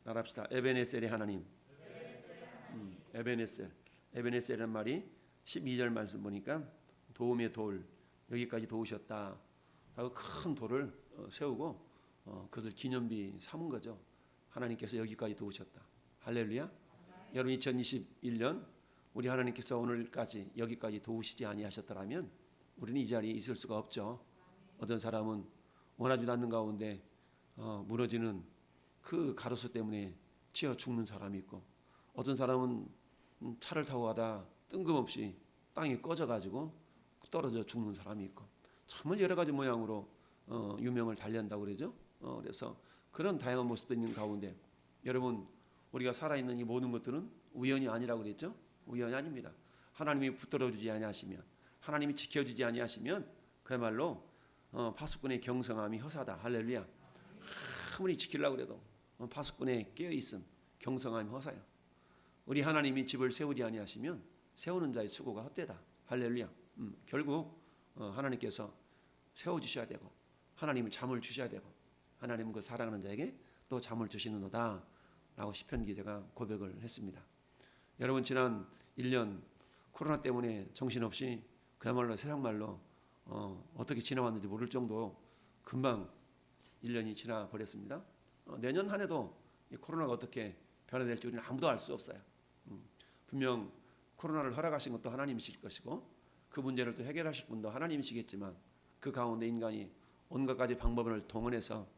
나갑시다. 에베네셀의 하나님. 에베네셀. 에베네셀이라는 말이 12절 말씀 보니까 도움의 돌, 여기까지 도우셨다 라고 큰 돌을 세우고 그들 기념비 삼은 거죠. 하나님께서 여기까지 도우셨다. 할렐루야. 여러분 2021년 우리 하나님께서 오늘까지 여기까지 도우시지 아니하셨더라면 우리는 이 자리에 있을 수가 없죠. 어떤 사람은 원하지도 않는 가운데 무너지는 그 가로수 때문에 치여 죽는 사람이 있고, 어떤 사람은 차를 타고 가다 뜬금없이 땅이 꺼져가지고 떨어져 죽는 사람이 있고, 정말 여러 가지 모양으로 유명을 달리한다고 그러죠. 그래서 그런 다양한 모습도 있는 가운데 여러분, 우리가 살아있는 이 모든 것들은 우연이 아니라고 그랬죠. 우연이 아닙니다. 하나님이 붙들어주지 아니하시면, 하나님이 지켜주지 아니하시면 그야말로 파수꾼의 경성함이 허사다. 할렐루야. 아무리 지키려고 해도 파수꾼에 깨어있음 경성함이 허사요. 우리 하나님이 집을 세우지 아니하시면 세우는 자의 수고가 헛되다. 할렐루야. 결국 하나님께서 세워주셔야 되고, 하나님은 잠을 주셔야 되고, 하나님은 그 사랑하는 자에게 또 잠을 주시는도다 라고 시편 기자가 고백을 했습니다. 여러분, 지난 1년 코로나 때문에 정신없이 그야말로 세상말로 어떻게 지나왔는지 모를 정도 금방 1년이 지나버렸습니다. 내년 한 해도 이 코로나가 어떻게 변화될지 우리는 아무도 알 수 없어요. 분명 코로나를 허락하신 것도 하나님이실 것이고, 그 문제를 또 해결하실 분도 하나님이시겠지만, 그 가운데 인간이 온갖 가지 방법을 동원해서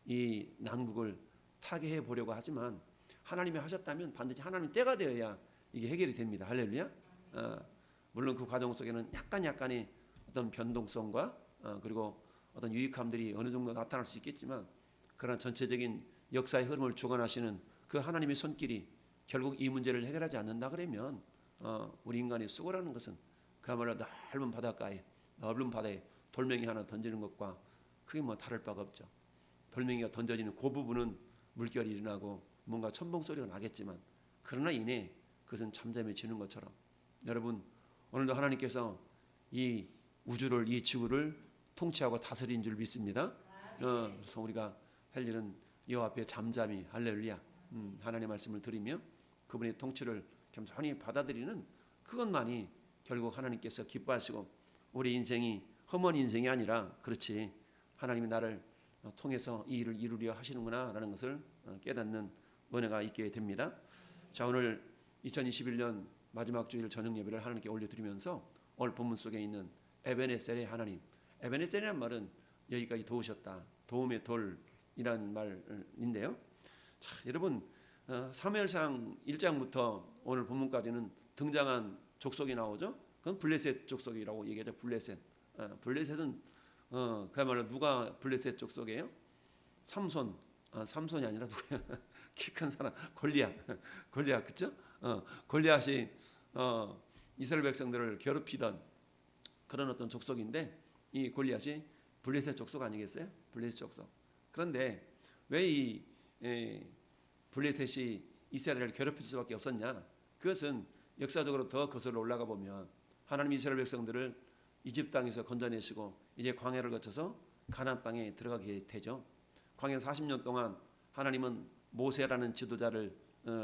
이 난국을 타개해 보려고 하지만, 하나님이 하셨다면 반드시 하나님 때가 되어야 이게 해결이 됩니다. 할렐루야. 물론 그 과정 속에는 약간의 어떤 변동성과 그리고 어떤 유익함들이 어느 정도 나타날 수 있겠지만, 그러나 전체적인 역사의 흐름을 주관하시는 그 하나님의 손길이 결국 이 문제를 해결하지 않는다 그러면 우리 인간의 수고라는 것은 그야말로 넓은 바닷가에, 넓은 바다에 돌멩이 하나 던지는 것과 크게 뭐 다를 바가 없죠. 돌멩이가 던져지는 그 부분은 물결이 일어나고 뭔가 첨벙 소리가 나겠지만, 그러나 이내 그것은 잠잠해지는 것처럼, 여러분, 오늘도 하나님께서 이 우주를, 이 지구를 통치하고 다스리는 줄 믿습니다. 그래서 우리가 할 일은 여호와 앞에 잠잠히, 할렐루야, 하나님의 말씀을 드리며 그분의 통치를 겸손히 받아들이는 그것만이 결국 하나님께서 기뻐하시고, 우리 인생이 험한 인생이 아니라, 그렇지, 하나님이 나를 통해서 이 일을 이루려 하시는구나 라는 것을 깨닫는 은혜가 있게 됩니다. 자, 오늘 2021년 마지막 주일 저녁 예배를 하나님께 올려드리면서 오늘 본문 속에 있는 에베네셀의 하나님, 에베네셀이라는 말은 여기까지 도우셨다, 도움의 돌이라는 말인데요. 자, 여러분, 사무엘상 1장부터 오늘 본문까지는 등장한 족속이 나오죠. 그건 블레셋 족속이라고 얘기하죠. 블레셋. 블레셋은 그야말로 누가 블레셋 족속이에요? 삼손이 아니라 누구야? 키 큰 사람, 골리앗, 그렇죠? 골리앗이 이스라엘 백성들을 괴롭히던 그런 어떤 족속인데, 이 골리앗이 블레셋 족속 아니겠어요? 블레셋 족속. 그런데 왜 이 블레셋이 이스라엘을 괴롭힐 수밖에 없었냐? 그것은 역사적으로 더 거슬러 올라가 보면 하나님 이스라엘 백성들을 이집 땅에서 건져내시고 이제 광야를 거쳐서 가나안 땅에 들어가게 되죠. 광야 40년 동안 하나님은 모세라는 지도자를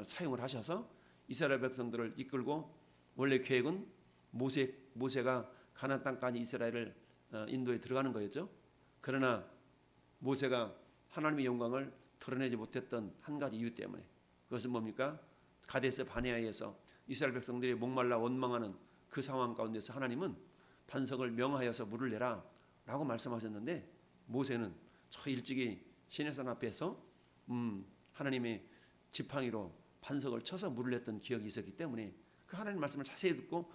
사용을 하셔서 이스라엘 백성들을 이끌고, 원래 계획은 모세가 가나안 땅까지 이스라엘을 인도에 들어가는 거였죠. 그러나 모세가 하나님의 영광을 드러내지 못했던 한 가지 이유 때문에, 그것은 뭡니까? 가데스 바네아에서 이스라엘 백성들이 목말라 원망하는 그 상황 가운데서 하나님은 반석을 명하여서 물을 내라 라고 말씀하셨는데, 모세는 저 일찍이 시내산 앞에서 하나님의 지팡이로 반석을 쳐서 물을 냈던 기억이 있었기 때문에 그 하나님 말씀을 자세히 듣고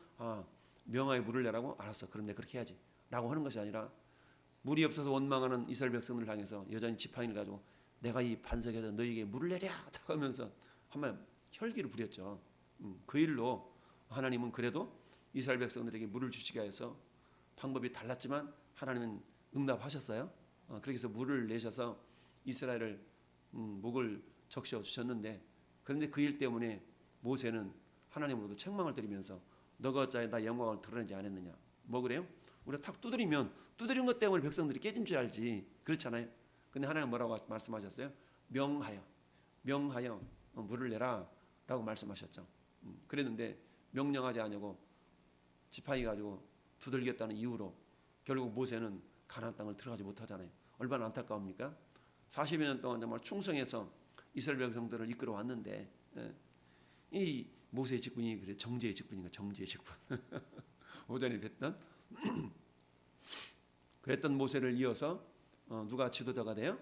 명하여 물을 내라고, 알았어, 그런데 그렇게 해야지 라고 하는 것이 아니라, 물이 없어서 원망하는 이스라엘 백성들을 향해서 여전히 지팡이를 가지고 내가 이 반석에서 너희에게 물을 내랴 하면서 한번 혈기를 부렸죠. 그 일로 하나님은 그래도 이스라엘 백성들에게 물을 주시게 해서 방법이 달랐지만 하나님은 응답하셨어요. 그렇게 해서 물을 내셔서 이스라엘을 목을 적셔 주셨는데, 그런데 그 일 때문에 모세는 하나님으로부터 책망을 드리면서 너가 어찌하여 나 영광을 드러내지 않았느냐. 뭐 그래요? 우리가 탁 두드리면 두드린 것 때문에 백성들이 깨진 줄 알지, 그렇잖아요. 근데 하나님 뭐라고 말씀하셨어요? 명하여, 명하여 물을 내라라고 말씀하셨죠. 그랬는데 명령하지 않고 지팡이 가지고 두들겼다는 이유로 결국 모세는 가나안 땅을 들어가지 못하잖아요. 얼마나 안타까웁니까? 40여 년 동안 정말 충성해서 이스라엘 백성들을 이끌어 왔는데 이 모세의 직분이 그래 정죄의 직분인가 정죄의 직분. 오전에 뵀던 그랬던 모세를 이어서 누가 지도자가 돼요?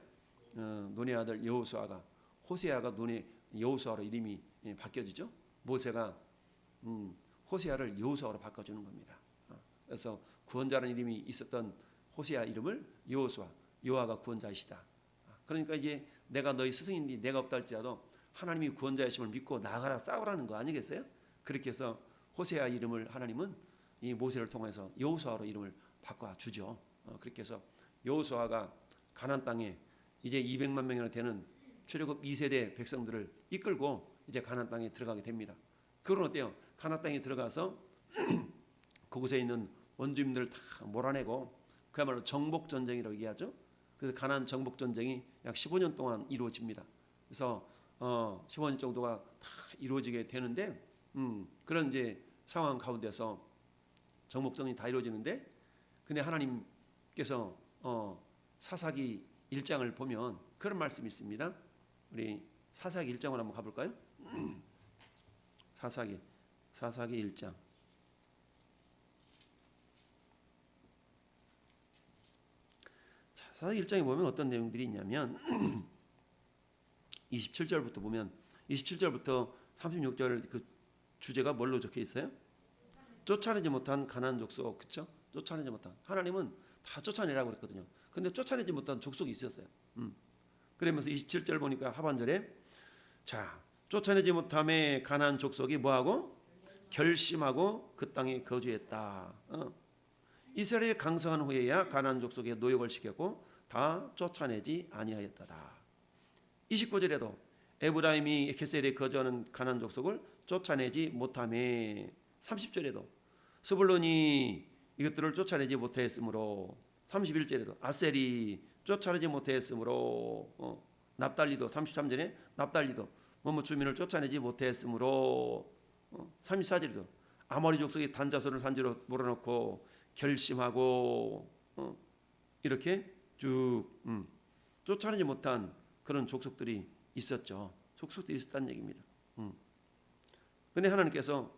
눈의 아들 여호수아가 호세아가 눈의 여호수아로 이름이 바뀌어지죠. 모세가 호세아를 여호수아로 바꿔주는 겁니다. 그래서 구원자라는 이름이 있었던 호세아 이름을 여호수아, 여호와가 구원자이시다. 그러니까 이제 내가 너희 스승인데 내가 없다 할지라도 하나님이 구원자이심을 믿고 나가라 싸우라는 거 아니겠어요? 그렇게 해서 호세아 이름을 하나님은 이 모세를 통해서 여호수아로 이름을 바꿔주죠. 그렇게 해서 여호수아가 가나안 땅에 이제 200만 명이나 되는 출애굽 2세대 백성들을 이끌고 이제 가나안 땅에 들어가게 됩니다. 그건 어때요? 가나안 땅에 들어가서 그곳에 있는 원주민들을 다 몰아내고 그야말로 정복 전쟁이라고 얘기하죠. 그래서 가나안 정복 전쟁이 약 15년 동안 이루어집니다. 그래서 15년 정도가 다 이루어지게 되는데 그런 이제 상황 가운데서 정복전이 다 이루어지는데 근데 하나님께서 사사기 1장을 보면 그런 말씀이 있습니다. 우리 사사기 1장으로 한번 가볼까요? 사사기 1장. 자, 사사기 1장에 보면 어떤 내용들이 있냐면 27절부터 보면 27절부터 36절 그 주제가 뭘로 적혀 있어요? 쫓아내지 못한 가나안 족속, 그렇죠? 쫓아내지 못한 하나님은 다 쫓아내라고 그랬거든요. 근데 쫓아내지 못한 족속이 있었어요. 그러면서 27절 보니까 하반절에 자 쫓아내지 못함에 가나안 족속이 뭐하고 결심하고 그 땅에 거주했다. 이스라엘이 강성한 후에야 가나안 족속에 노역을 시켰고 다 쫓아내지 아니하였다다. 29절에도 에브라임이 겟셀에 거주하는 가나안 족속을 쫓아내지 못함에 30절에도 스불론이 이것들을 쫓아내지 못하였으므로 31절에도 아셀이 쫓아내지 못하였으므로 납달리도 33절에 납달리도 뭐뭐 주민을 쫓아내지 못하였으므로 34절에도 아모리 족속이 단자손을 산지로 몰아넣고 결심하고 이렇게 쭉 쫓아내지 못한 그런 족속들이 있었죠. 족속들이 있었다는 얘기입니다. 근데 하나님께서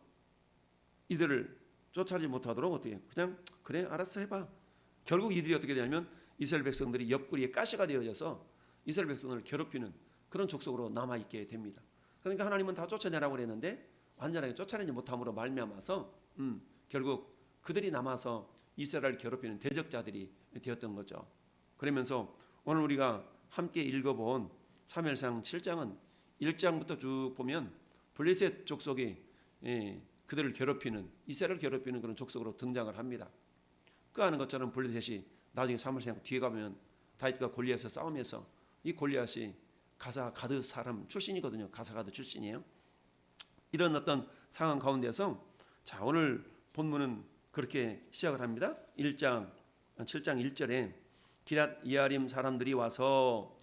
이들을 쫓아내지 못하도록 어떻게 그냥 그래 알았어 해봐. 결국 이들이 어떻게 되냐면 이스라엘 백성들이 옆구리에 가시가 되어져서 이스라엘 백성들을 괴롭히는 그런 족속으로 남아있게 됩니다. 그러니까 하나님은 다 쫓아내라고 그랬는데 완전하게 쫓아내지 못함으로 말미암아서 결국 그들이 남아서 이스라엘을 괴롭히는 대적자들이 되었던 거죠. 그러면서 오늘 우리가 함께 읽어본 사무엘상 7장은 1장부터 쭉 보면 블레셋 족속이 그들을 괴롭히는 이스라엘을 괴롭히는 그런 족속으로 등장을 합니다. 그 아는 것처럼 블레셋이 나중에 사무엘상 뒤에 가면 다윗과 골리앗에서 싸우면서 이 골리앗이 가사 가드 사람 출신이거든요. 가사 가드 출신이에요. 이런 어떤 상황 가운데서 자 오늘 본문은 그렇게 시작을 합니다. 7장 1절에 기랏 이아림 사람들이 와서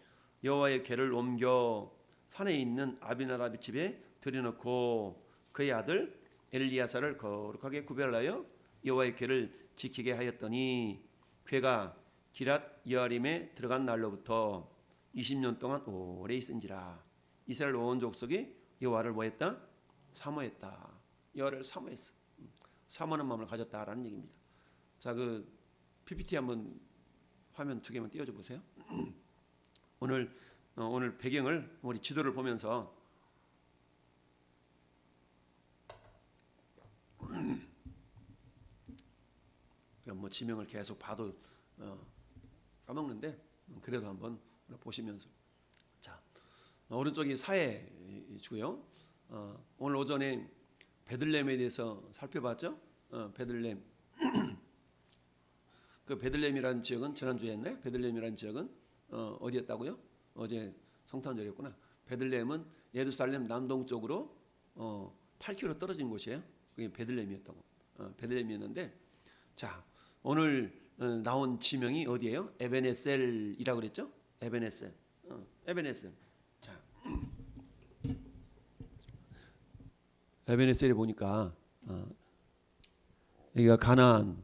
여호와의 궤를 옮겨 산에 있는 아비나답의 집에 들여놓고 그의 아들 엘리야사를 거룩하게 구별하여 여호와의 궤를 지키게 하였더니 궤가 기랏 이아림에 들어간 날로부터 20년 동안 오래 있은지라. 이스라엘 온 족속이 여호와를 뭐했다? 사모했다. 여호와를 사모했어. 사모하는 마음을 가졌다라는 얘기입니다. 자, 그 PPT 한번 화면 2개만 띄워줘 보세요. 오늘 배경을 우리 지도를 보면서 뭐 지명을 계속 봐도 까먹는데 그래도 한번 보시면서 자 오른쪽이 사해주고요. 오늘 오전에 베들레헴에 대해서 살펴봤죠. 베들레헴 그 베들레헴이라는 지역은 지난주에 했나요? 베들레헴이라는 지역은 어디였다고요? 어제 성탄절이었구나. 베들레헴은 예루살렘 남동쪽으로 8km 떨어진 곳이에요. 그게 베들레헴이었다고. 베들레헴이었는데 자 오늘 나온 지명이 어디예요? 에베네셀이라고 그랬죠? 에베네셀. 에베네셀. 자 에베네셀에 보니까 여기가 가나안,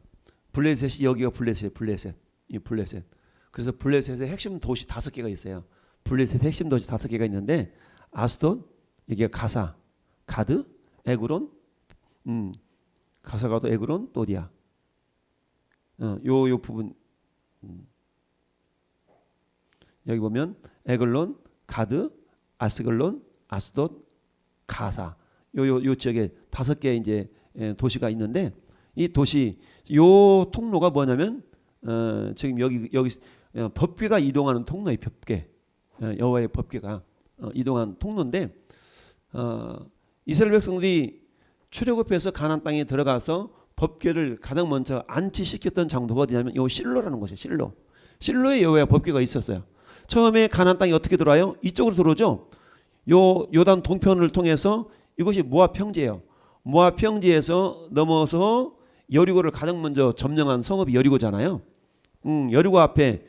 블레셋이 여기가 블레셋. 이 블레셋. 그래서 블레셋의 핵심 도시 5개가 있어요. 블레셋의 핵심 도시 5개가 있는데 아스돗, 여기가 가사, 가드, 에그론, 가사, 가드, 에그론, 또 어디야? 요 부분 여기 보면 에글론, 가드, 아스글론, 아스돗, 가사. 요 지역에 5개 이제 도시가 있는데 이 도시 요 통로가 뭐냐면 지금 여기 법궤가 이동하는 통로의 법궤, 여호와의 법궤가 이동한 통로인데 이스라엘 백성들이 출애굽해서 가나안 땅에 들어가서 법궤를 가장 먼저 안치시켰던 장소가 어디냐면 요 실로라는 곳이에요. 실로에 여호와의 법궤가 있었어요. 처음에 가나안 땅이 어떻게 들어와요? 이쪽으로 들어오죠. 요 요단 동편을 통해서 이것이 모압 평지예요. 모압 평지에서 넘어서 여리고를 가장 먼저 점령한 성읍이 여리고잖아요. 여리고 앞에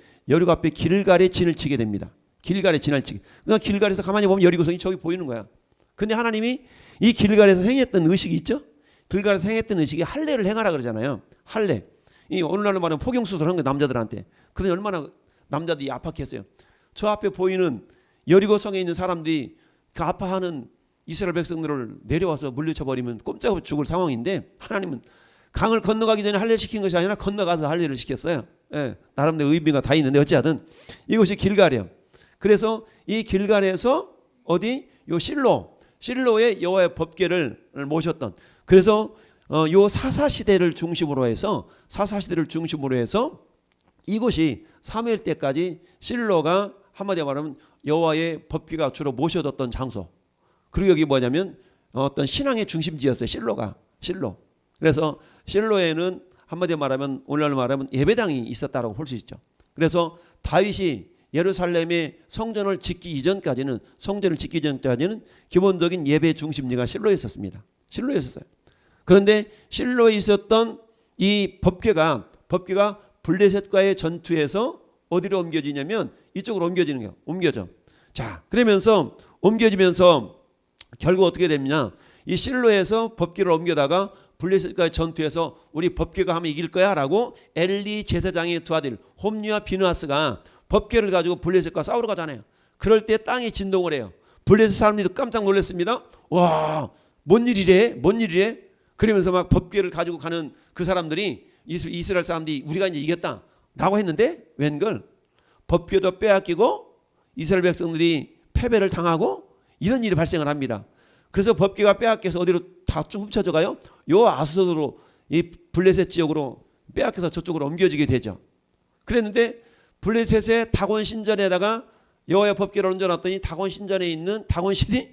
길갈에 진을 치게 됩니다. 길갈에 진을 치게. 그러니까 길갈에서 가만히 보면 여리고성이 저기 보이는 거야. 근데 하나님이 이 길갈에서 행했던 의식이 있죠. 길갈에서 행했던 의식이 할례를 행하라 그러잖아요. 할례. 이 오늘날로 말하면 포경수술 하는 거 남자들한테. 그런데 얼마나 남자들이 압박했어요. 저 앞에 보이는 여리고성에 있는 사람들이 그 아파하는 이스라엘 백성들을 내려와서 물리쳐버리면 꼼짝없이 죽을 상황인데 하나님은 강을 건너가기 전에 할례 시킨 것이 아니라 건너가서 할례를 시켰어요. 예, 나름대로 의미가 다 있는데 어찌하든 이곳이 길갈이에요. 그래서 이 길갈에서 어디 요 실로에 여호와의 법궤를 모셨던. 그래서 요 사사 시대를 중심으로 해서 이곳이 사무엘 때까지 실로가 한마디로 말하면 여호와의 법궤가 주로 모셔뒀던 장소. 그리고 여기 뭐냐면 어떤 신앙의 중심지였어요. 실로. 그래서 실로에는 한마디로 말하면 오늘날로 말하면 예배당이 있었다라고 볼 수 있죠. 그래서 다윗이 예루살렘의 성전을 짓기 이전까지는 기본적인 예배 중심지가 실로에 있었습니다. 실로에 있었어요. 그런데 실로에 있었던 이 법궤가 블레셋과의 전투에서 어디로 옮겨지냐면 이쪽으로 옮겨져. 자, 그러면서 옮겨지면서 결국 어떻게 됩니까? 이 실로에서 법궤를 옮겨다가 블레셋과의 전투에서 우리 법궤가 하면 이길 거야라고 엘리 제사장의 두 아들 홈리와 비느하스가 법궤를 가지고 블레셋과 싸우러 가잖아요. 그럴 때 땅이 진동을 해요. 블레셋 사람들도 깜짝 놀랐습니다. 와, 뭔 일이래? 그러면서 막 법궤를 가지고 가는 그 사람들이 이스라엘 사람들이 우리가 이제 이겼다라고 했는데 웬걸 법궤도 빼앗기고 이스라엘 백성들이 패배를 당하고 이런 일이 발생을 합니다. 그래서 법궤가 빼앗겨서 어디로 다 쭉 훔쳐져 가요? 요 아스돗으로 이 블레셋 지역으로 빼앗겨서 저쪽으로 옮겨지게 되죠. 그랬는데 블레셋의 다곤 신전에다가 여호와의 법궤를 얹어놨더니 다곤 신전에 있는 다곤신이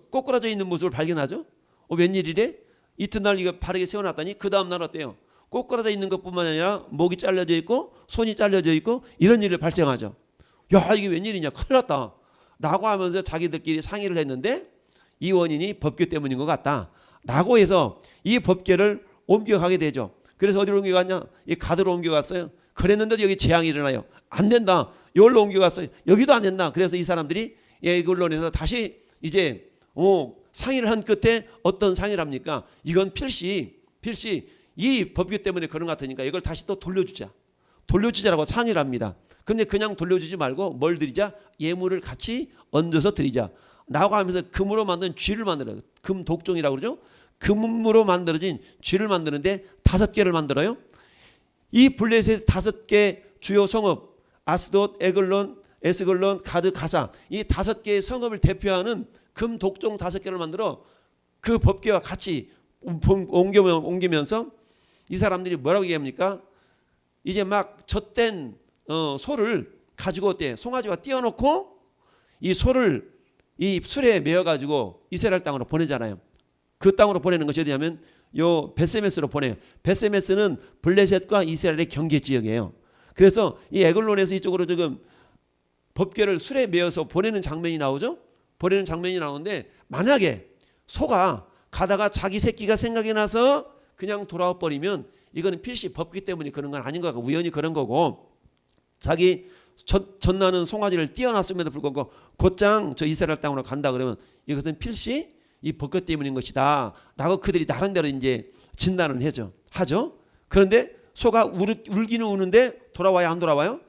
꼬꾸라져 있는 모습을 발견하죠. 웬일이래? 이튿날 이거 바르게 세워놨더니 그 다음날 어때요? 꼬꾸라져 있는 것뿐만 아니라 목이 잘려져 있고 손이 잘려져 있고 이런 일이 발생하죠. 야, 이게 웬일이냐? 큰일 났다 라고 하면서 자기들끼리 상의를 했는데 이 원인이 법궤 때문인 것 같다 라고 해서 이 법궤를 옮겨가게 되죠. 그래서 어디로 옮겨갔냐? 이 가드로 옮겨갔어요. 그랬는데도 여기 재앙이 일어나요. 안 된다. 여기로 옮겨갔어요. 여기도 안 된다. 그래서 이 사람들이 이걸로 해서 다시 이제 상의를 한 끝에 어떤 상의를 합니까? 이건 필시 이 법궤 때문에 그런 것 같으니까 이걸 다시 또 돌려주자라고 상의를 합니다. 근데 그냥 돌려주지 말고 뭘 드리자? 예물을 같이 얹어서 드리자 라고 하면서 금으로 만든 쥐를 만들어요. 금 독종이라고 그러죠. 금으로 만들어진 쥐를 만드는데 5개를 만들어요. 이 블레셋 5개 주요 성읍 아스돗, 에스글론, 가드, 가사 이 5개의 성읍을 대표하는 금 독종 5개를 만들어 그 법궤와 같이 옮기면서 이 사람들이 뭐라고 얘기합니까? 이제 막 젖된 소를 가지고 어때? 송아지와 띄워놓고 이 소를 이 술에 메어가지고 이스라엘 땅으로 보내잖아요. 그 땅으로 보내는 것이 어디냐면 요 벳세메스로 보내요. 벳세메스는 블레셋과 이스라엘의 경계 지역이에요. 그래서 이 에글론에서 이쪽으로 지금 법궤를 술에 메어서 보내는 장면이 나오죠. 보내는 장면이 나오는데 만약에 소가 가다가 자기 새끼가 생각이 나서 그냥 돌아와 버리면 이거는 필시 법궤 때문에 그런 건 아닌 것 같고 우연히 그런 거고 자기 젖나는 송아지를 띄워놨음에도 불구하고 곧장 저 이스라엘 땅으로 간다 그러면 이것은 필시 이 벗것 때문인 것이다 라고 그들이 나름대로 이제 진단을 하죠. 그런데 소가 울기는 우는데 돌아와요, 안 돌아와요?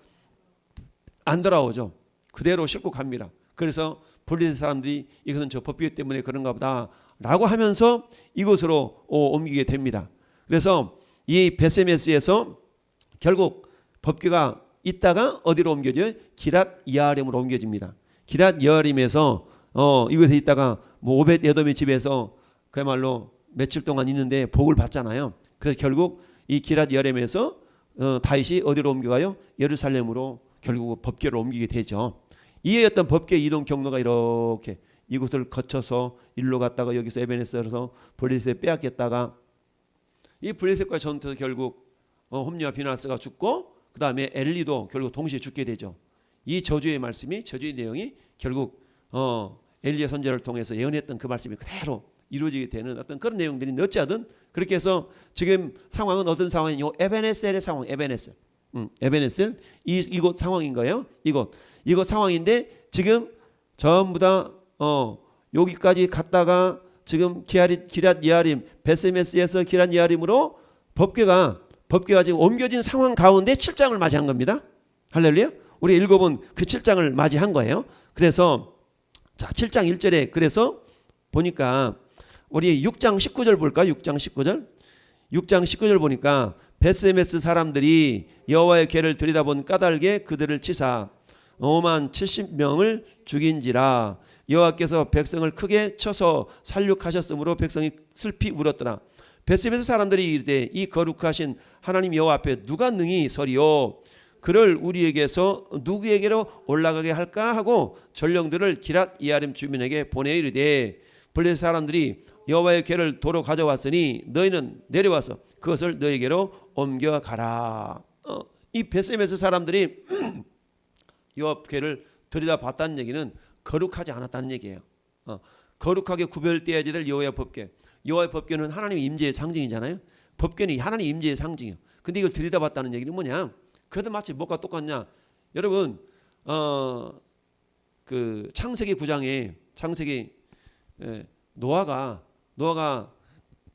안 돌아오죠. 그대로 싣고 갑니다. 그래서 블레셋 사람들이 이것은 저 법궤 때문에 그런가 보다 라고 하면서 이곳으로 옮기게 됩니다. 그래서 이 베세메스에서 결국 법궤가 있다가 어디로 옮겨져요? 기랏 여아림으로 옮겨집니다. 기랏 여아림에서 이곳에 있다가 뭐 오벳 에돔의 집에서 그야말로 며칠 동안 있는데 복을 받잖아요. 그래서 결국 이 기랏 여아림에서 다윗이 어디로 옮겨가요? 예루살렘으로 결국 법궤를 옮기게 되죠. 이에 어떤 법궤 이동 경로가 이렇게 이곳을 거쳐서 일로 갔다가 여기서 에베네스에서 블레셋에 빼앗겼다가 이 블레셋과 전투에서 결국 홈리와 비나스가 죽고 그 다음에 엘리도 결국 동시에 죽게 되죠. 이 저주의 말씀이 저주의 내용이 결국 엘리야 선지자를 통해서 예언했던 그 말씀이 그대로 이루어지게 되는 어떤 그런 내용들이 어찌하든 그렇게 해서 지금 상황은 어떤 상황이요? 에베네셀의 상황, 에베네셀. 에베네셀 이곳 상황인 거예요. 이곳 상황인데 지금 전부 다 여기까지 갔다가 지금 기랏 여아림 베세메스에서 기랏 여아림으로 법궤가 지금 옮겨진 상황 가운데 7장을 맞이한 겁니다. 할렐루야. 우리 읽어본 그 7장을 맞이한 거예요. 그래서 자 7장 1절에 그래서 보니까 우리 6장 19절 볼까요? 6장 19절 보니까 베세메스 사람들이 여호와의 궤를 들여다본 까닭에 그들을 치사 5만 70명을 죽인지라 여호와께서 백성을 크게 쳐서 살육하셨으므로 백성이 슬피 울었더라. 베세메스 사람들이 이르되 이 거룩하신 하나님 여호와 앞에 누가 능히 서리요? 그를 우리에게서 누구에게로 올라가게 할까 하고 전령들을 기랏 여아림 주민에게 보내 이르되 블레셋 사람들이 여호와의 궤를 도로 가져왔으니 너희는 내려와서 그것을 너희에게로 옮겨가라. 이 베세메스 사람들이 여호와 궤를 들여다봤다는 얘기는 거룩하지 않았다는 얘기예요. 거룩하게 구별되어야 될 여호와의 법궤. 여호와의 법궤는 하나님의 임재의 상징이잖아요. 법궤는 하나님의 임재의 상징이에요. 근데 이걸 들여다봤다는 얘기는 뭐냐? 그래도 마치 뭐가 똑같냐? 여러분 그 창세기 9장에 노아가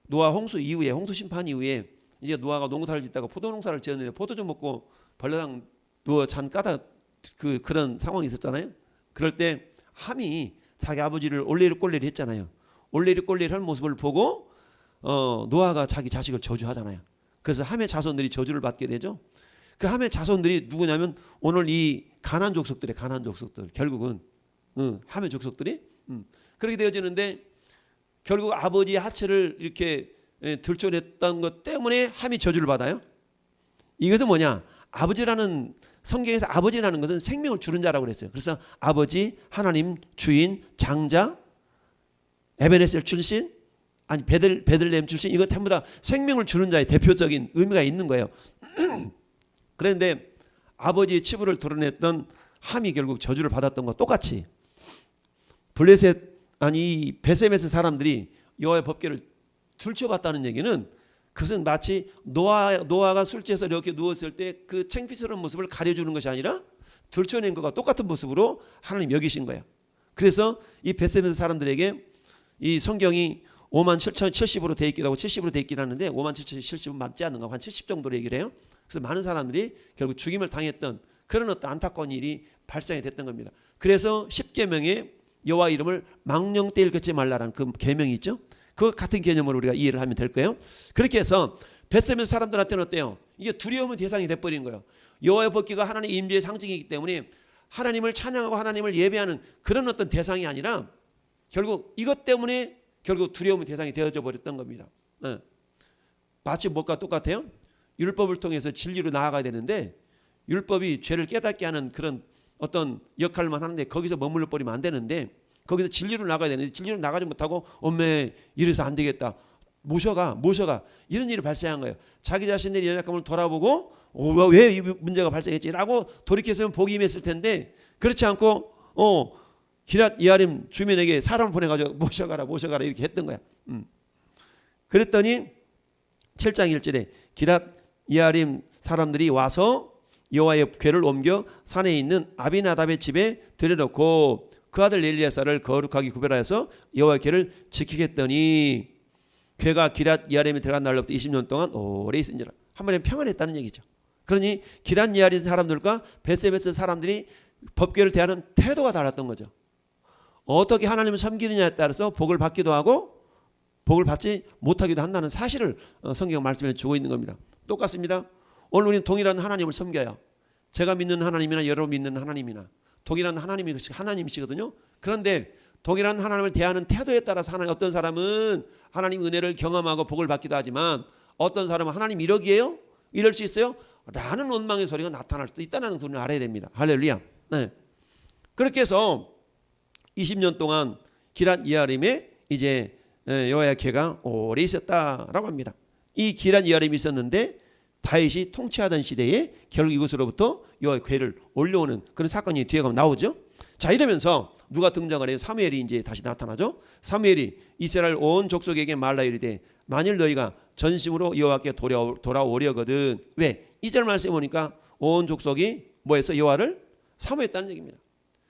홍수 이후에 홍수 심판 이후에 이제 노아가 농사를 짓다가 포도 농사를 지었는데 포도 좀 먹고 벌레당 누워 잔 까다 그런 상황이 있었잖아요. 그럴 때 함이 자기 아버지를 올레리꼴레리 했잖아요. 올레리꼴레리 하는 모습을 보고 노아가 자기 자식을 저주하잖아요. 그래서 함의 자손들이 저주를 받게 되죠. 그 함의 자손들이 누구냐면 오늘 이 가나안 족속들 결국은 함의 족속들이 그렇게 되어지는데 결국 아버지의 하체를 이렇게 들춰냈던 것 때문에 함이 저주를 받아요. 이것은 뭐냐? 아버지라는 성경에서 아버지라는 것은 생명을 주는 자라고 그랬어요. 그래서 아버지, 하나님, 주인, 장자, 에베네셀 출신, 아니 베들레헴 출신 이것 전부 다 생명을 주는 자의 대표적인 의미가 있는 거예요. 그런데 아버지의 치부를 드러냈던 함이 결국 저주를 받았던 것 똑같이 베세메스 사람들이 여호와의 법궤를 들춰봤다는 얘기는 그것은 마치 노아가 술 취해서 이렇게 누웠을 때 그 창피스러운 모습을 가려주는 것이 아니라 들춰낸 것과 똑같은 모습으로 하나님 여기신 거예요. 그래서 이 베세메스 사람들에게 이 성경이 5만 7천 70으로 돼 있기도 하고 70으로 돼 있긴 하는데 5만 7천 70은 맞지 않는가 한 70 정도로 얘기를 해요. 그래서 많은 사람들이 결국 죽임을 당했던 그런 어떤 안타까운 일이 발생이 됐던 겁니다. 그래서 10계명에 여호와 이름을 망령되이 걷지 말라라는 그 계명이 있죠. 그 같은 개념으로 우리가 이해를 하면 될 거예요. 그렇게 해서 베세메스 사람들한테는 어때요? 이게 두려움의 대상이 돼버린 거예요. 여호와의 법궤가 하나님의 임재의 상징이기 때문에 하나님을 찬양하고 하나님을 예배하는 그런 어떤 대상이 아니라 결국 이것 때문에 결국 두려움의 대상이 되어져 버렸던 겁니다. 마치 뭐가 똑같아요? 율법을 통해서 진리로 나아가야 되는데 율법이 죄를 깨닫게 하는 그런 어떤 역할만 하는데 거기서 머물러 버리면 안 되는데 거기서 진리로 나가야 되는데 진리로 나가지 못하고 엄매 이래서 안 되겠다. 모셔가 이런 일이 발생한 거예요. 자기 자신의 연약함을 돌아보고 왜 이 문제가 발생했지라고 돌이켰으면 복이 임했을 텐데 그렇지 않고 기랏 여아림 주민에게 사람을 보내가지고 모셔가라 이렇게 했던 거야. 그랬더니 7장 1절에 기랏 여아림 사람들이 와서 여호와의 궤를 옮겨 산에 있는 아비나답의 집에 들여놓고 그 아들 엘리야사를 거룩하게 구별하여서 여호와의 궤를 지키겠더니 궤가 기럇 예아림에 들어간 날로부터 20년 동안 오래 있은지라. 한 번에 평안했다는 얘기죠. 그러니 기럇 예아림 사람들과 베세메스 사람들이 법궤를 대하는 태도가 달랐던 거죠. 어떻게 하나님을 섬기느냐에 따라서 복을 받기도 하고 복을 받지 못하기도 한다는 사실을 성경 말씀에 주고 있는 겁니다. 똑같습니다. 오늘 우리는 동일한 하나님을 섬겨요. 제가 믿는 하나님이나 여러분 믿는 하나님이나 동일한 하나님이시거든요. 그런데 동일한 하나님을 대하는 태도에 따라서 하나님, 어떤 사람은 하나님 은혜를 경험하고 복을 받기도 하지만 어떤 사람은 하나님 이러기에요? 이럴 수 있어요? 라는 원망의 소리가 나타날 수도 있다는 소리를 알아야 됩니다. 할렐루야. 네. 그렇게 해서 20년 동안 기럇 예아림에 이제 여호와의 궤가 오래 있었다라고 합니다. 이 기럇 예아림이 있었는데 다윗이 통치하던 시대에 결국 이곳으로부터 여호와의 궤를 올려오는 그런 사건이 뒤에 가면 나오죠. 자, 이러면서 누가 등장을 해요? 사무엘이 이제 다시 나타나죠. 사무엘이 이스라엘 온 족속에게 말라 이르되 만일 너희가 전심으로 여호와께 돌아오려거든. 왜? 2절 말씀에 보니까 온 족속이 뭐했어? 여호와를 사모했다는 얘기입니다.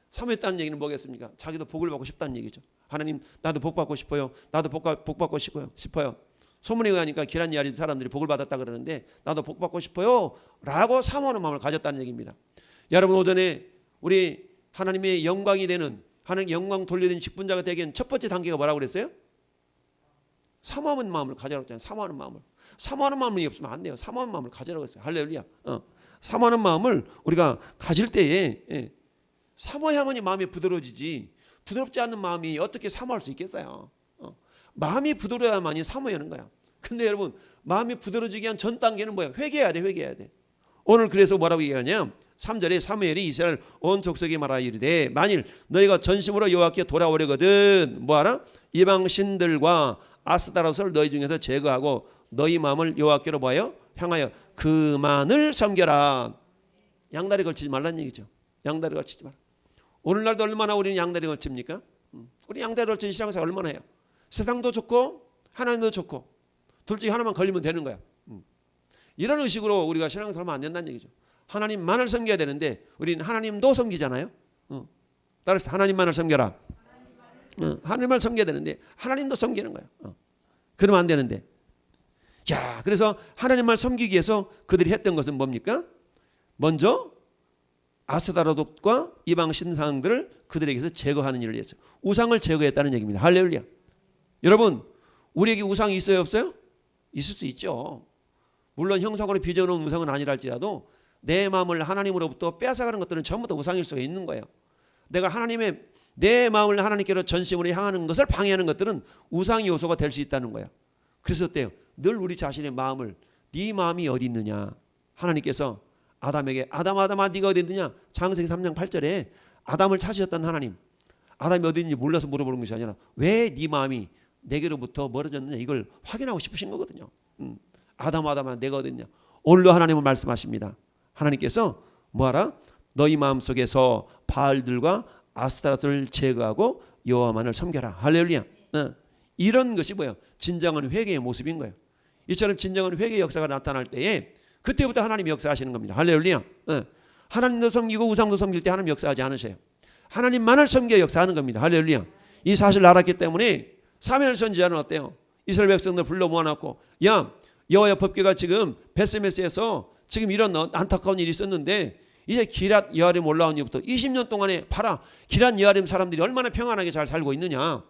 사모했다는 얘기는 뭐겠습니까? 자기도 복을 받고 싶다는 얘기죠. 하나님, 나도 복 받고 싶어요. 나도 복 받고 싶어요. 소문에 의하니까 기럇 예아림 사람들이 복을 받았다 그러는데 나도 복 받고 싶어요 라고 사모하는 마음을 가졌다는 얘기입니다. 여러분, 오전에 우리 하나님의 영광이 되는, 하나님 영광 돌려드리는 직분자가 되기엔 첫 번째 단계가 뭐라고 그랬어요? 사모하는 마음을 가져라고 했잖아요. 사모하는 마음을. 사모하는 마음이 없으면 안 돼요. 사모하는 마음을 가져라고 했어요. 할렐루야. 사모하는 마음을 우리가 가질 때에 사모해야만이 마음이 부드러워지지, 부드럽지 않은 마음이 어떻게 사모할 수 있겠어요? 마음이 부드러워야만이 사모하는 거야. 근데 여러분, 마음이 부드러워지기 위한 전 단계는 뭐야? 회개해야 돼. 회개해야 돼. 오늘 그래서 뭐라고 얘기하냐? 3절에 사무엘이 이스라엘 온 족속에 말하 이르되 만일 너희가 전심으로 여호와께 돌아오려거든 뭐하라? 이방 신들과 아스타롯을 너희 중에서 제거하고 너희 마음을 여호와께로 향하여 그만을 섬겨라. 양다리 걸치지 말라는 얘기죠. 양다리 걸치지 마라. 오늘날도 얼마나 우리는 양다리 걸칩니까? 우리 양다리 걸치는 신앙생활 얼마나 해요? 세상도 좋고 하나님도 좋고 둘 중에 하나만 걸리면 되는 거야. 이런 의식으로 우리가 신앙생활 하면 안 된다는 얘기죠. 하나님만을 섬겨야 되는데 우리는 하나님도 섬기잖아요. 따라서 하나님만을 섬겨라. 하나님을 섬겨야 되는데 하나님도 섬기는 거야. 그러면 안 되는데. 야, 그래서 하나님만 섬기기 위해서 그들이 했던 것은 뭡니까? 먼저 아스타롯과 이방 신상들을 그들에게서 제거하는 일을 했어요. 우상을 제거했다는 얘기입니다. 할렐루야. 여러분, 우리에게 우상이 있어요, 없어요? 있을 수 있죠. 물론 형상으로 빚어놓은 우상은 아니랄지라도 내 마음을 하나님으로부터 빼앗아가는 것들은 전부 다 우상일 수가 있는 거예요. 내가 내 마음을 하나님께로 전심으로 향하는 것을 방해하는 것들은 우상의 요소가 될 수 있다는 거예요. 그래서 어때요? 늘 우리 자신의 마음을, 네 마음이 어디 있느냐? 하나님께서 아담에게 아담아 네가 어디 있느냐? 창세기 3장 8절에 아담을 찾으셨던 하나님, 아담이 어디 있는지 몰라서 물어보는 것이 아니라 왜 네 마음이 내게로부터 멀어졌느냐, 이걸 확인하고 싶으신 거거든요. 아담아 내가 어디 있냐? 오늘도 하나님은 말씀하십니다. 하나님께서 뭐하라? 너희 마음속에서 바알들과 아스타롯을 제거하고 여호와만을 섬겨라. 할렐루야. 이런 것이 뭐예요? 진정한 회개의 모습인 거예요. 이처럼 진정한 회개의 역사가 나타날 때에 그때부터 하나님이 역사하시는 겁니다. 할렐루야. 하나님도 섬기고 우상도 섬길 때 하나님 역사하지 않으셔요. 하나님만을 섬겨 역사하는 겁니다. 할렐루야. 이 사실을 알았기 때문에 사무엘 선지자는 어때요? 이스라엘 백성들 불러 모아놓고 야, 여호와의 법궤가 지금 베스메스에서 지금 이런 안타까운 일이 있었는데 이제 기럇 예아림 올라온 이후부터 20년 동안에 봐라, 기럇 예아림 사람들이 얼마나 평안하게 잘 살고 있느냐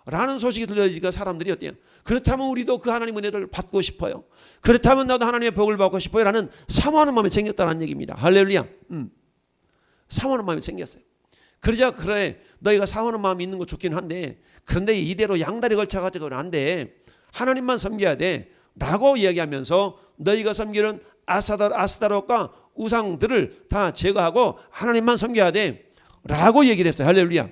라는 소식이 들려지니까 사람들이 어때요? 그렇다면 우리도 그 하나님 은혜를 받고 싶어요. 그렇다면 나도 하나님의 복을 받고 싶어요 라는 사모하는 마음이 생겼다는 얘기입니다. 할렐루야. 사모하는 마음이 생겼어요. 그러자 그래, 너희가 사모하는 마음이 있는 거 좋긴 한데 그런데 이대로 양다리 걸쳐가지고는 안 돼. 하나님만 섬겨야 돼 라고 이야기하면서 너희가 섬기는 아스타롯과 우상들을 다 제거하고 하나님만 섬겨야 돼 라고 얘기를 했어요. 할렐루야.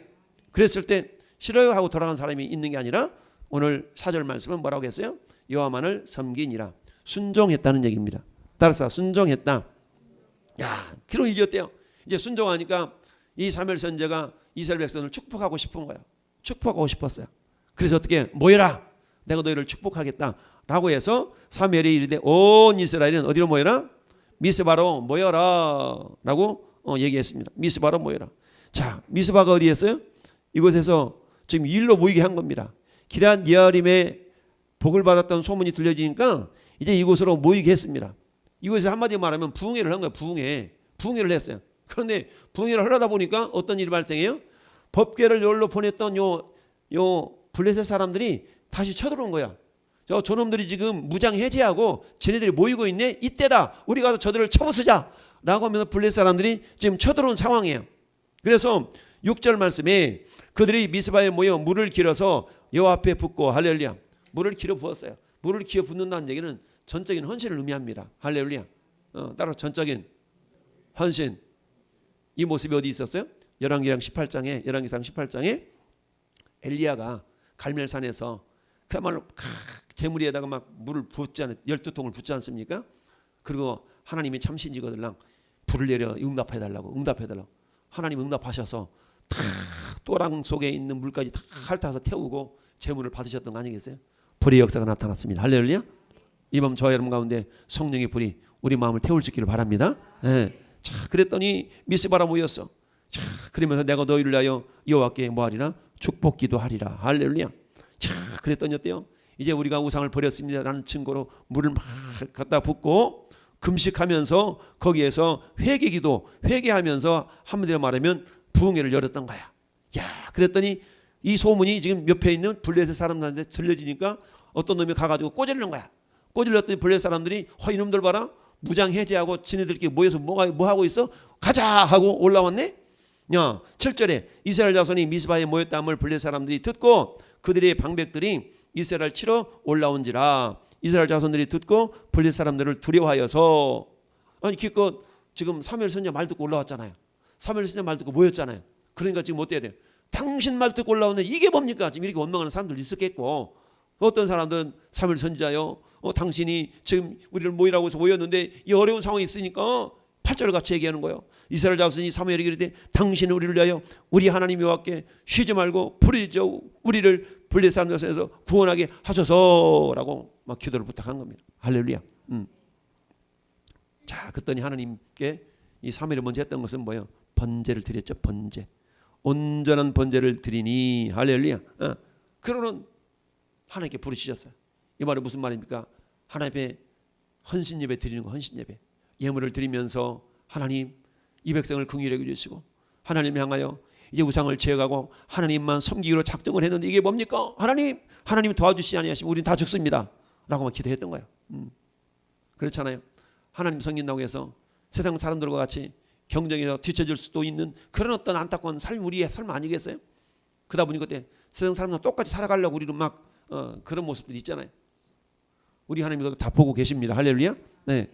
그랬을 때 싫어요 하고 돌아간 사람이 있는 게 아니라 오늘 4절 말씀은 뭐라고 했어요? 여호와만을 섬기니라. 순종했다는 얘기입니다. 따라서 순종했다. 야, 그럼 이게 어때요? 이제 순종하니까 이 사무엘 선지자가 이스라엘 백성을 축복하고 싶은 거예요. 축복하고 싶었어요. 그래서 어떻게 모여라, 내가 너희를 축복하겠다 라고 해서 사무엘이 이르되 온 이스라엘은 어디로 모여라? 미스바로 모여라 라고 얘기했습니다. 미스바로 모여라. 자, 미스바가 어디였어요? 이곳에서 지금 일로 모이게 한 겁니다. 기럇 여아림의 복을 받았던 소문이 들려지니까 이제 이곳으로 모이게 했습니다. 이곳에서 한마디로 말하면 부흥회를 한 거예요. 부흥회를 했어요. 그런데 부흥회를 하려다 보니까 어떤 일이 발생해요? 법궤를 여기로 보냈던 요 블레셋 사람들이 다시 쳐들어온 거야. 저놈들이 지금 무장 해제하고 쟤네들이 모이고 있네. 이때다. 우리 가서 저들을 쳐부수자 라고 하면서 블레셋 사람들이 지금 쳐들어온 상황이에요. 그래서 6절 말씀에 그들이 미스바에 모여 물을 길어서 여호와 앞에 붓고 할렐루야. 물을 길어 부었어요. 물을 길어 붓는다는 얘기는 전적인 헌신을 의미합니다. 할렐루야. 따라 전적인 헌신. 이 모습이 어디 있었어요? 열왕기상 18장에 엘리야가 갈멜산에서 그야말로 재물 위에다가 막 물을 붓지 않은 12통을 붓지 않습니까? 그리고 하나님이 참신이거들랑 불을 내려 응답해달라고 하나님 응답하셔서 다 또랑 속에 있는 물까지 다 핥아서 태우고 재물을 받으셨던 거 아니겠어요? 불의 역사가 나타났습니다. 할렐루야. 이밤 저와 여러분 가운데 성령의 불이 우리 마음을 태울 수 있기를 바랍니다. 네. 자, 그랬더니 미스바라 모였어. 자, 그러면서 내가 너희를 위하여 여호와께 뭐하리라? 축복 기도하리라. 할렐루야. 자, 그랬더니 어때요? 이제 우리가 우상을 버렸습니다라는 증거로 물을 막 갖다 붓고 금식하면서 거기에서 회개하면서 한마디로 말하면 부흥회를 열었던 거야. 야, 그랬더니 이 소문이 지금 옆에 있는 블레셋 사람들한테 들려지니까 어떤 놈이 가가지고 꼬질른 거야. 꼬질렀더니 블레셋 사람들이 이놈들 봐라. 무장 해제하고 지네들끼리 모여서 뭐 하고 있어? 가자 하고 올라왔네. 야, 7절에 이스라엘 자손이 미스바에 모였다함을 블레셋 사람들이 듣고 그들의 방백들이 이스라엘 치러 올라온지라. 이스라엘 자손들이 듣고 블레셋 사람들을 두려워하여서 아니 기껏 지금 사무엘 선지자 말 듣고 올라왔잖아요. 사무엘 선지자 말 듣고 모였잖아요. 그러니까 지금 어때야 돼? 당신 말 듣고 올라오는데 이게 뭡니까? 지금 이렇게 원망하는 사람들 있었겠고 어떤 사람들은 사무엘 선지자요. 당신이 지금 우리를 모이라고 해서 모였는데 이 어려운 상황이 있으니까 8절 같이 얘기하는 거예요. 이스라엘 자손이 사무엘에게 이르되 당신은 우리를 위하여 우리 하나님 여호와께 쉬지 말고 부르짖어 우리를 블레셋 사람들 손에서 구원하게 하소서라고 막 기도를 부탁한 겁니다. 할렐루야. 자, 그랬더니 하나님께 이 사무엘이 먼저 했던 것은 뭐예요? 번제를 드렸죠. 번제. 온전한 번제를 드리니 할렐루야. 그러는 하나님께 부르시셨어요. 이 말은 무슨 말입니까? 하나님의 헌신 예배 드리는 거, 헌신 예배. 예물을 드리면서 하나님 이 백성을 긍휼히 여겨 주시고 하나님을 향하여 이제 우상을 제어하고 하나님만 섬기기로 작정을 했는데 이게 뭡니까? 하나님 도와주시지 아니하시면 우리는 다 죽습니다 라고 막 기도했던 거예요. 그렇잖아요. 하나님 섬긴다고 해서 세상 사람들과 같이 경쟁에서 뒤처질 수도 있는 그런 어떤 안타까운 삶 우리의 삶 아니겠어요? 그러다 보니 그때 세상 사람들과 똑같이 살아가려고 우리는 막 그런 모습들이 있잖아요. 우리 하나님도 다 보고 계십니다. 할렐루야. 네.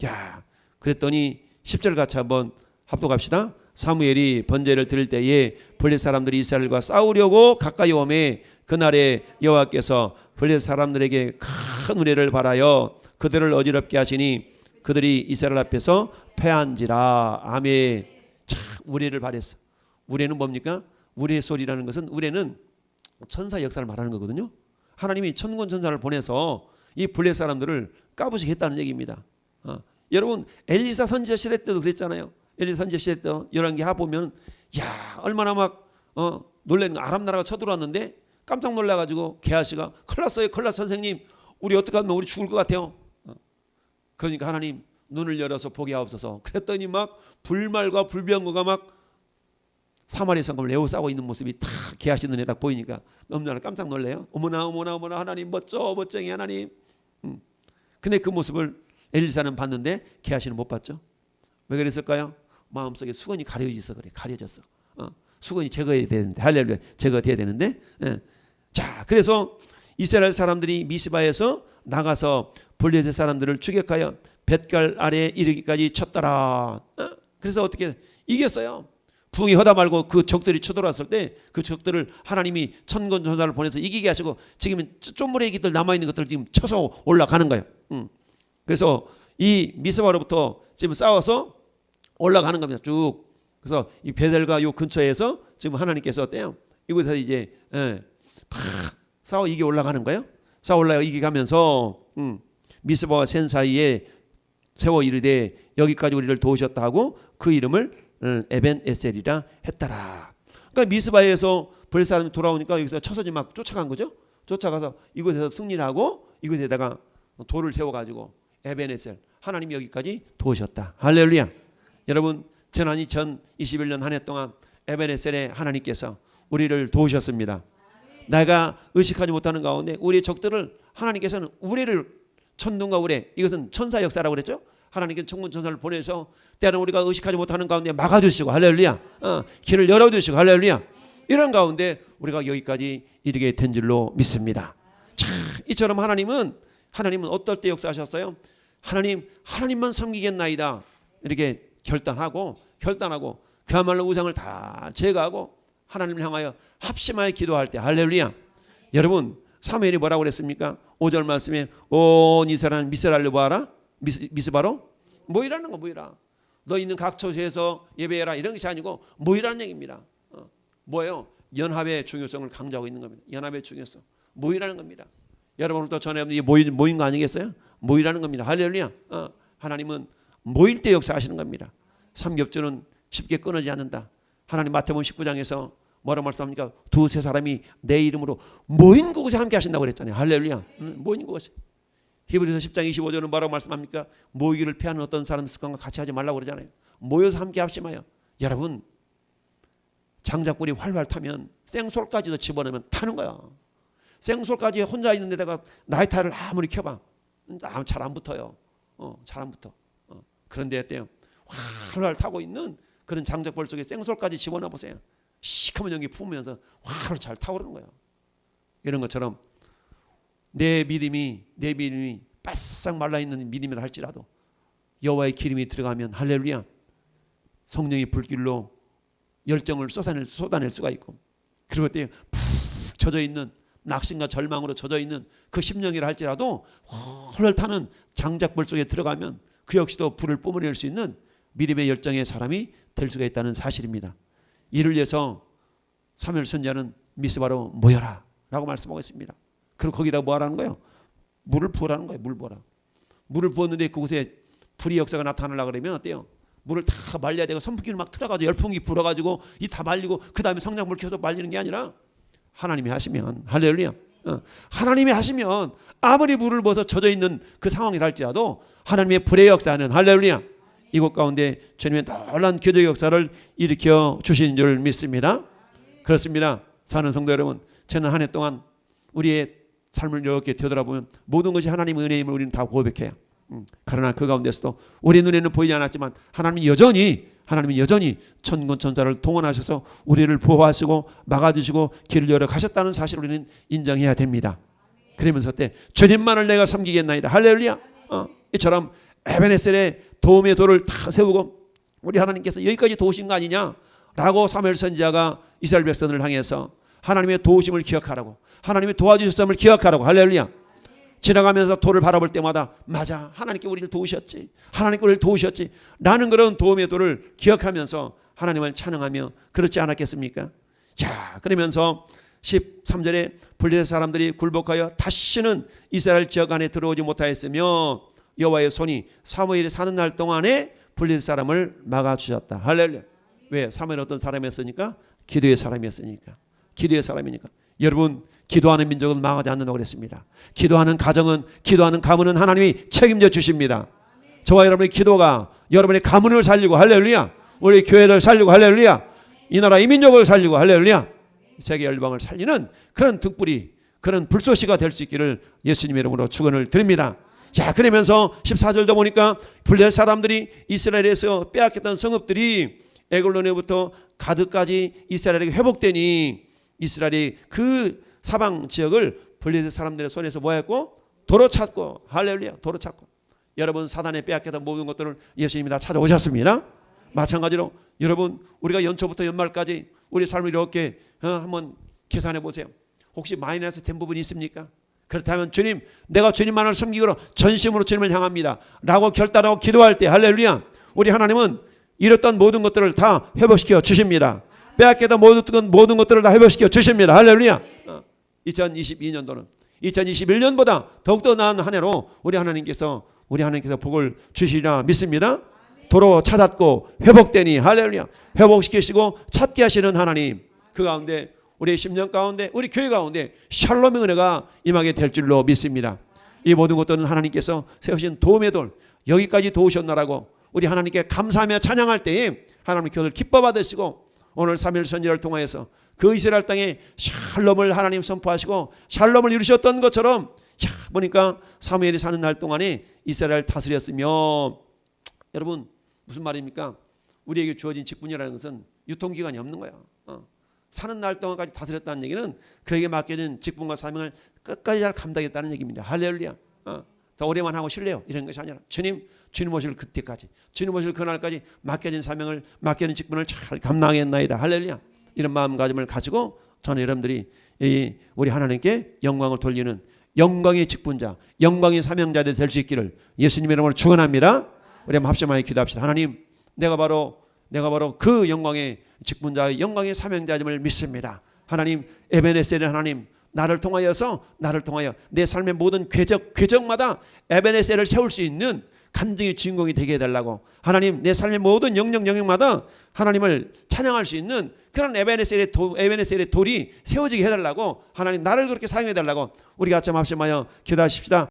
야, 그랬더니 10절 같이 한번 합독합시다. 사무엘이 번제를 드릴 때에 블레셋 사람들이 이스라엘과 싸우려고 가까이 오매 그날에 여호와께서 블레셋 사람들에게 큰 은혜를 바라여 그들을 어지럽게 하시니 그들이 이스라엘 앞에서 패한지라. 아멘. 참 우레를 바랬어. 우레는 뭡니까? 우레의 소리라는 것은 우레는 천사 역사를 말하는 거거든요. 하나님이 천군 천사를 보내서 이 블레셋 사람들을 까부시게 했다는 얘기입니다. 여러분 엘리사 선지자 시대 때도 그랬잖아요. 엘리사 선지자 시대 때 열왕기하 보면 야 얼마나 막 놀라는 거. 아람 나라가 쳐들어왔는데 깜짝 놀라가지고 게하시가 큰일 났어요. 큰일 났어 선생님. 우리 어떻게 하면 우리 죽을 것 같아요. 그러니까 하나님 눈을 열어서 보게 하옵소서. 그랬더니 막 불말과 불병거가 막 사마리아 성읍을 에워싸고 있는 모습이 다 게하시 눈에 딱 보이니까 너무나 깜짝 놀래요. 어머나 하나님 멋쟁이 하나님. 근데 그 모습을 엘리사는 봤는데 게하시는 못 봤죠. 왜 그랬을까요? 마음속에 수건이 가려져서 그래. 가려졌어. 수건이 제거해야 되는데 할렐루야 제거돼야 되는데. 자 그래서 이스라엘 사람들이 미스바에서 나가서 블레셋 사람들을 추격하여 벳갈 아래에 이르기까지 쳤더라. 그래서 어떻게 이겼어요? 부흥이 허다 말고 그 적들이 쳐들어왔을 때 그 적들을 하나님이 천군 천사를 보내서 이기게 하시고 지금 쪼무레기들 남아있는 것들 지금 쳐서 올라가는 거예요. 그래서 이 미스바로부터 지금 싸워서 올라가는 겁니다. 쭉. 그래서 이 베델과 요 근처에서 지금 하나님께서 어때요? 이곳에서 이제 싸워 이게 올라가는 거예요. 싸워 올라가 이게 가면서 미스바와 센 사이에 세워 이르되 여기까지 우리를 도우셨다 하고 그 이름을 에벤 에셀이라 했더라. 그러니까 그러니까 미스바에서 블레셋 사람이 돌아오니까 여기서 처소지 막 쫓아간 거죠. 쫓아가서 이곳에서 승리를 하고 이곳에다가 돌을 세워가지고 에베네셀, 하나님이 여기까지 도우셨다. 할렐루야. 여러분, 지난 2021년 한 해 동안 에베네셀에 하나님께서 우리를 도우셨습니다. 내가 의식하지 못하는 가운데 우리의 적들을 하나님께서는 우레를, 천둥과 우레, 이것은 천사 역사라고 그랬죠. 하나님께서 천군 천사를 보내서 때로는 우리가 의식하지 못하는 가운데 막아주시고, 할렐루야, 길을 열어주시고, 할렐루야, 이런 가운데 우리가 여기까지 이르게 된 줄로 믿습니다. 자, 이처럼 하나님은 어떨 때 역사하셨어요? 하나님만 섬기겠나이다 이렇게 결단하고 그야말로 우상을 다 제거하고 하나님을 향하여 합심하여 기도할 때, 할렐루야. 여러분, 사무엘이 뭐라고 그랬습니까? 5절 말씀에 온 이스라엘 미스라엘로 보아라. 미스바로 모이라는 거, 모이라. 너 있는 각 처소에서 예배해라, 이런 것이 아니고 모이라는 얘기입니다. 뭐예요? 연합의 중요성을 강조하고 있는 겁니다. 연합의 중요성, 모이라는 겁니다. 여러분, 오늘도 전에 모인 거 아니겠어요? 모이라는 겁니다. 할렐루야. 하나님은 모일 때 역사하시는 겁니다. 삼겹줄은 쉽게 끊어지지 않는다. 하나님 마태복음 19장에서 뭐라고 말씀합니까? 두세 사람이 내 이름으로 모인 곳에 함께 하신다고 그랬잖아요. 할렐루야. 모인 곳에. 히브리서 10장 25절은 뭐라고 말씀합니까? 모이기를 피하는 어떤 사람 습관과 같이 하지 말라고 그러잖아요. 모여서 함께 합심하여. 여러분, 장작불이 활활 타면 생솔까지도 집어넣으면 타는 거야. 생솔까지 혼자 있는 데다가 나이타를 아무리 켜봐, 잘 안 붙어요. 잘 안 붙어. 그런데 어때요? 활활 타고 있는 그런 장작불 속에 생솔까지 집어넣어 보세요. 시커먼 연기 품으면서 활활 잘 타오르는 거예요. 이런 것처럼 내 믿음이 바싹 말라있는 믿음이라 할지라도 여호와의 기름이 들어가면, 할렐루야, 성령의 불길로 열정을 쏟아낼 수가 있고, 그리고 그때 푹 젖어있는 낙심과 절망으로 젖어있는 그 심령이라 할지라도 헐헐 타는 장작불 속에 들어가면 그 역시도 불을 뿜어낼 수 있는 믿음의 열정의 사람이 될 수가 있다는 사실입니다. 이를 위해서 사무엘 선지자는 미스바로 모여라 라고 말씀하고 있습니다. 그리고 거기다 뭐 하라는 거예요? 물을 부으라는 거예요. 물 부어라. 물을 부었는데 그곳에 불의 역사가 나타나려고 그러면 어때요? 물을 다 말려야 되고 선풍기를 막 틀어가지고 열풍기 불어가지고 이 다 말리고 그 다음에 성냥불 켜서 말리는 게 아니라 하나님이 하시면, 할렐루야, 하나님이 하시면 아무리 물을 부어서 젖어있는 그 상황이라 할지라도 하나님의 불의 역사는, 할렐루야, 이곳 가운데 주님의 놀라운 기적의 역사를 일으켜 주신 줄 믿습니다. 그렇습니다. 사는 성도 여러분, 저는 한 해 동안 우리의 삶을 이렇게 되돌아보면 모든 것이 하나님의 은혜임을 우리는 다 고백해요. 그러나 그 가운데서도 우리 눈에는 보이지 않았지만 하나님이 여전히 천군 천사를 동원하셔서 우리를 보호하시고 막아주시고 길을 열어 가셨다는 사실을 우리는 인정해야 됩니다. 그러면서 때 주님만을 내가 섬기겠나이다, 할렐루야. 이처럼 에베네셀의 도움의 돌을 다 세우고 우리 하나님께서 여기까지 도우신 거 아니냐라고 사무엘 선지자가 이스라엘 백성을 향해서 하나님의 도우심을 기억하라고, 하나님의 도와주셨음을 기억하라고, 할렐루야. 지나가면서 돌을 바라볼 때마다 맞아, 하나님께 우리를 도우셨지, 하나님께 우리를 도우셨지 라는 그런 도움의 돌을 기억하면서 하나님을 찬양하며 그렇지 않았겠습니까? 자, 그러면서 13절에 블레셋 사람들이 굴복하여 다시는 이스라엘 지역 안에 들어오지 못하였으며 여호와의 손이 사무엘이 사는 날 동안에 블레셋 사람을 막아주셨다. 할렐루야. 왜? 사무엘은 어떤 사람이었으니까? 기도의 사람이었으니까. 기도의 사람이니까. 여러분, 기도하는 민족은 망하지 않는다고 그랬습니다. 기도하는 가정은, 기도하는 가문은 하나님이 책임져 주십니다. 저와 여러분의 기도가 여러분의 가문을 살리고, 할렐루야, 우리 교회를 살리고, 할렐루야, 이 나라 이 민족을 살리고, 할렐루야, 세계 열방을 살리는 그런 등불이, 그런 불쏘시가 될 수 있기를 예수님의 이름으로 축원을 드립니다. 자, 그러면서 14절도 보니까 블레셋 사람들이 이스라엘에서 빼앗겼던 성읍들이 에글론에부터 가드까지 이스라엘에게 회복되니 이스라엘이 그 사방 지역을 블레셋 사람들의 손에서 뭐했고? 도로 찾고, 할렐루야, 도로 찾고. 여러분, 사단에 빼앗겼던 모든 것들을 예수님이 다 찾아오셨습니다. 마찬가지로 여러분, 우리가 연초부터 연말까지 우리 삶을 이렇게 한번 계산해 보세요. 혹시 마이너스 된 부분이 있습니까? 그렇다면 주님, 내가 주님만을 섬기기로 전심으로 주님을 향합니다 라고 결단하고 기도할 때, 할렐루야, 우리 하나님은 잃었던 모든 것들을 다 회복시켜 주십니다. 빼앗겼던 모든 것들을 다 회복시켜 주십니다. 할렐루야. 2022년도는 2021년보다 더욱더 나은 한 해로 우리 하나님께서 복을 주시리라 믿습니다. 도로 찾았고 회복되니, 할렐루야, 회복시키시고 찾게 하시는 하나님, 그 가운데 우리의 심령 가운데 우리 교회 가운데 샬롬의 은혜가 임하게 될 줄로 믿습니다. 이 모든 것들은 하나님께서 세우신 도움의 돌 여기까지 도우셨나라고 우리 하나님께 감사하며 찬양할 때에 하나님 그것을 기뻐 받으시고 오늘 3일 선지를 통하여서 그 이스라엘 땅에 샬롬을 하나님 선포하시고 샬롬을 이루셨던 것처럼 보니까 사무엘이 사는 날 동안에 이스라엘을 다스렸으며 여러분 무슨 말입니까? 우리에게 주어진 직분이라는 것은 유통기간이 없는 거야. 사는 날 동안까지 다스렸다는 얘기는 그에게 맡겨진 직분과 사명을 끝까지 잘 감당했다는 얘기입니다. 할렐루야. 더 오래만 하고 실래요 이런 것이 아니라 주님 오실 그때까지 주님 오실 그날까지 맡겨진 사명을 맡겨진 직분을 잘 감당했나이다. 할렐루야. 이런 마음가짐을 가지고 저는 여러분들이 우리 하나님께 영광을 돌리는 영광의 직분자 영광의 사명자들 될 수 있기를 예수님의 이름으로 축원합니다. 우리 한번 합심하여 기도합시다. 하나님 내가 바로 그 영광의 직분자의 영광의 사명자임을 믿습니다. 하나님 에베네셀의 하나님 나를 통하여 내 삶의 모든 궤적마다 에베네셀을 세울 수 있는 간증의 주인공이 되게 해달라고 하나님 내 삶의 모든 영역마다 하나님을 찬양할 수 있는 그런 에베네셀의 돌이 세워지게 해달라고 하나님 나를 그렇게 사용해달라고 우리가 좀 합심하여 기도하십시다.